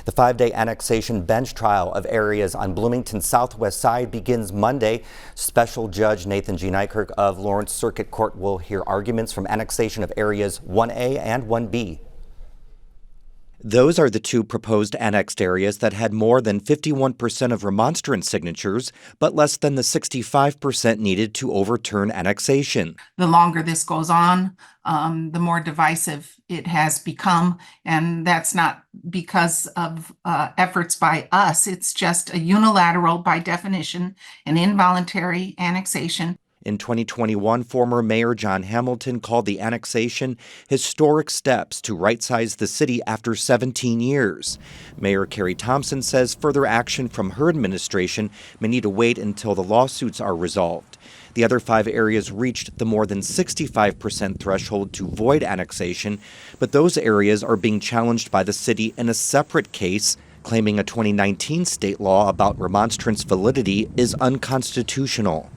The 5-day annexation bench trial of areas on Bloomington's southwest side begins Monday. Special Judge Nathan G. Nikirk of Lawrence Circuit Court will hear arguments from annexation of areas 1A and 1B. Those are the two proposed annexed areas that had more than 51% of remonstrance signatures, but less than the 65% needed to overturn annexation. The longer this goes on, the more divisive it has become, and that's not because of efforts by us. It's just a unilateral, by definition, an involuntary annexation. In 2021, former Mayor John Hamilton called the annexation historic steps to right-size the city after 17 years. Mayor Carrie Thompson says further action from her administration may need to wait until the lawsuits are resolved. The other 5 areas reached the more than 65% threshold to void annexation, but those areas are being challenged by the city in a separate case, claiming a 2019 state law about remonstrance validity is unconstitutional.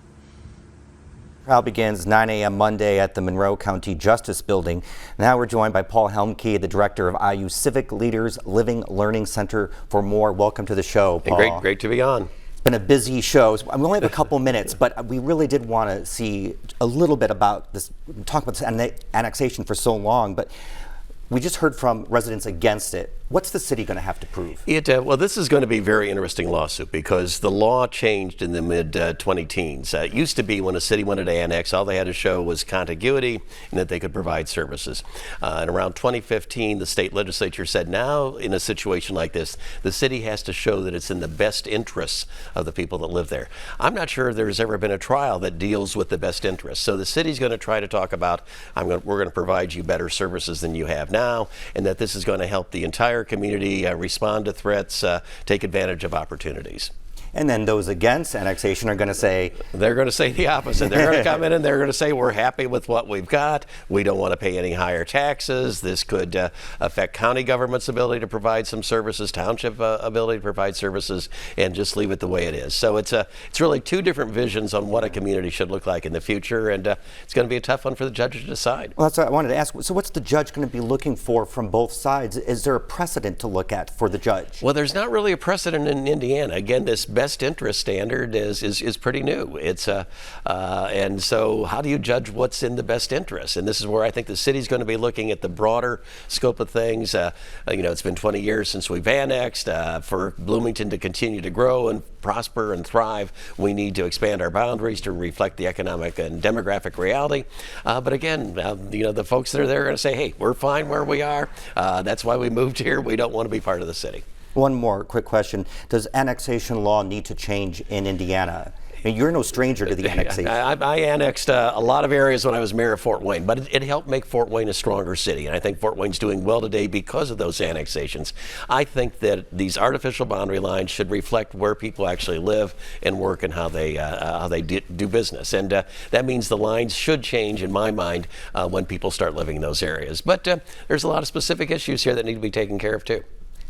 Trial begins 9 a.m. Monday at the Monroe County Justice Building. Now we're joined by Paul Helmke, the director of IU Civic Leaders Living Learning Center, for more. Welcome to the show, Paul. Hey, great to be on. It's been a busy show. We only have a couple minutes, but we really did want to see a little bit about this. We talked about this annexation for so long, but we just heard from residents against it. What's the city going to have to prove? Well, this is going to be a very interesting lawsuit because the law changed in the mid-2010s. It used to be when a city wanted to annex, all they had to show was contiguity and that they could provide services. And around 2015, the state legislature said now in a situation like this, the city has to show that it's in the best interests of the people that live there. I'm not sure there's ever been a trial that deals with the best interests. So the city's going to try to talk about, we're going to provide you better services than you have now, and that this is going to help the entire community respond to threats, take advantage of opportunities. And then those against annexation are going to say? They're going to say the opposite. They're going to come in and they're going to say, we're happy with what we've got. We don't want to pay any higher taxes. This could affect county government's ability to provide some services, township ability to provide services, and just leave it the way it is. So it's really two different visions on what a community should look like in the future, and it's going to be a tough one for the judge to decide. Well, that's what I wanted to ask. So what's the judge going to be looking for from both sides? Is there a precedent to look at for the judge? Well, there's not really a precedent in Indiana. Again, this best interest standard is pretty new. And so how do you judge what's in the best interest? And this is where I think the city's going to be looking at the broader scope of things. It's been 20 years since we've annexed. For Bloomington to continue to grow and prosper and thrive, we need to expand our boundaries to reflect the economic and demographic reality. But again, the folks that are there are going to say, hey, we're fine where we are. That's why we moved here. We don't want to be part of the city. One more quick question. Does annexation law need to change in Indiana? I mean, you're no stranger to the annexation. I annexed a lot of areas when I was mayor of Fort Wayne, but it helped make Fort Wayne a stronger city. And I think Fort Wayne's doing well today because of those annexations. I think that these artificial boundary lines should reflect where people actually live and work and how they do business. And that means the lines should change, in my mind, when people start living in those areas. But there's a lot of specific issues here that need to be taken care of, too.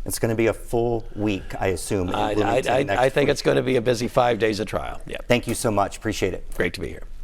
It's going to be a full week, I assume. I think it's going to be a busy 5 days of trial. Yeah. Thank you so much. Appreciate it. Great to be here.